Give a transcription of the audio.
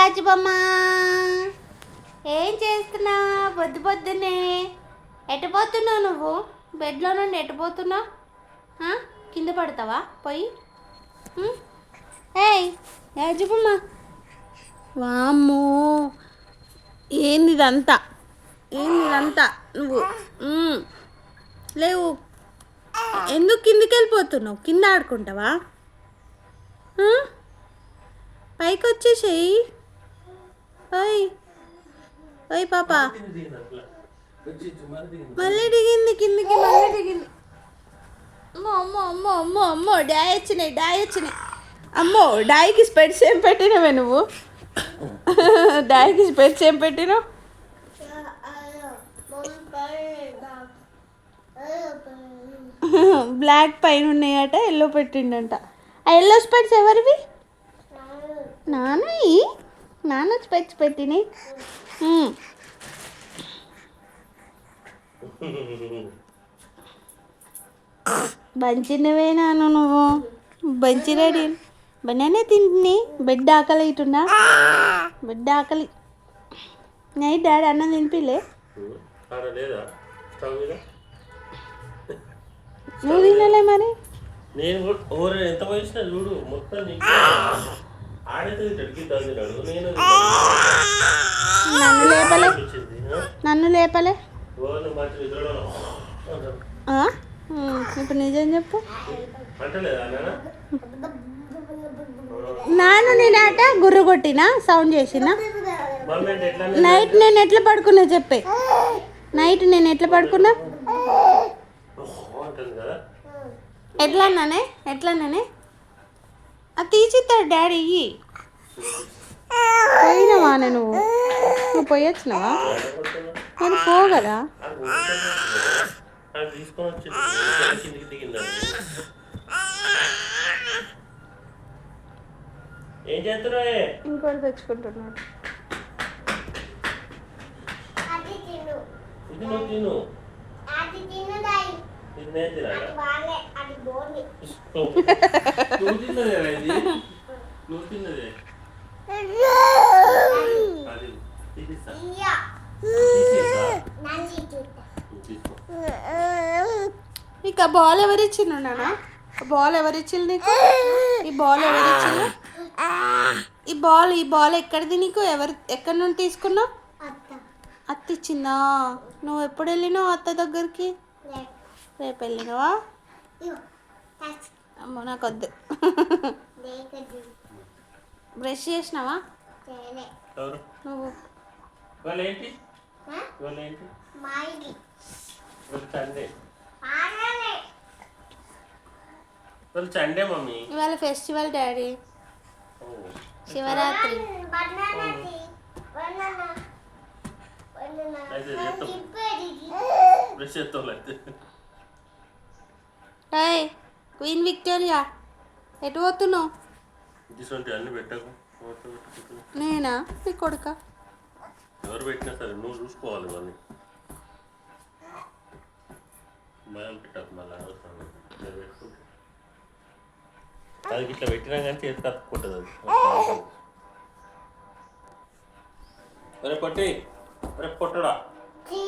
రాజుబొమ్మ ఏం చేస్తున్నా? పొద్దు పొద్దున్నే ఎటుపోతున్నావు నువ్వు? బెడ్లో నుండి ఎటుపోతున్నావు? కింద పడతావా పోయి? ఏయ్ రాజుబొమ్మ, వామ్మో ఏంది ఇదంతా? నువ్వు లేవు. ఎందుకు కిందికి వెళ్ళిపోతున్నావు? కింద ఆడుకుంటావా? పైకి వచ్చేసేయి. ఓయ్ ఓయ్ పాప, మళ్ళీ దిగింది కిందికి, మళ్ళీ దిగింది. అమ్మో అమ్మో అమ్మో అమ్మో అమ్మో, డాయ్ వచ్చినాయి. అమ్మో, డాయ్కి స్పెట్స్ ఏం పెట్టినవే నువ్వు? డాయ్కి స్పెట్స్ ఏం పెట్టినావు? బ్లాక్ పైన ఉన్నాయట, ఎల్లో పెట్టిండంట. ఆ ఎల్లో స్పెట్స్ ఎవరివి? నాన్న స్పెట్స్ పెట్టినాయి. బంచినవే నాన్న నువ్వు. బంచి రెడీ బనానే తింటుని. బెడ్ ఆకలి అవుతుందా? బెడ్ ఆకలి. నైట్ డాడీ అన్నం తినిపిలే? నువ్వు తినలే మరి? నేను ఎంత వయసులో చూడు మొత్తం నన్ను లేపలే. ఇప్పుడు నిజం చెప్పు. నాన్న నేనాట గుర్రు కొట్టినా, సౌండ్ చేసిన. నైట్ నేను ఎట్లా పడుకున్నా చెప్పే? నైట్ నేను ఎట్లా పడుకున్నా? ఎట్లన్నానే అది తీసిస్తాడు డాడీ. పోయినావా నువ్వు పోయొచ్చినావా? నేను పో కదా. ఏం చేస్తున్నావు? ఇంకోటి తెచ్చుకుంటున్నాడు. నీకు ఆ బాల్ ఎవరిచ్చిండు నాన్న? బాల్ ఎవరిచ్చిండు నీకు? ఈ బాల్ ఎవరిచ్చిండు? ఈ బాల్ ఎక్కడిది నీకు? ఎక్కడి నుండి తీసుకున్నావు? అత్త ఇచ్చిందా? నువ్వు ఎప్పుడు వెళ్ళినావు అత్త దగ్గరికి? రేపు వెళ్ళినావా? అమ్మో నాకు వద్దు. బ్రష్ చేసినావా నువ్వు? సండే మమ్మీ, ఇవాళ festival daddy, Shivaratri. Queen Victoria ఎటు పోతున్నావు? నేనా? నీ కొడుక? ఎవరు పెట్టినా సరే నువ్వు చూసుకోవాలి. మళ్ళీ భయం పెట్టకు. మళ్ళీ అది ఇట్లా పెట్టినా కానీ చేతి తప్పుకుంటుంది. అది రేపు పొట్టడా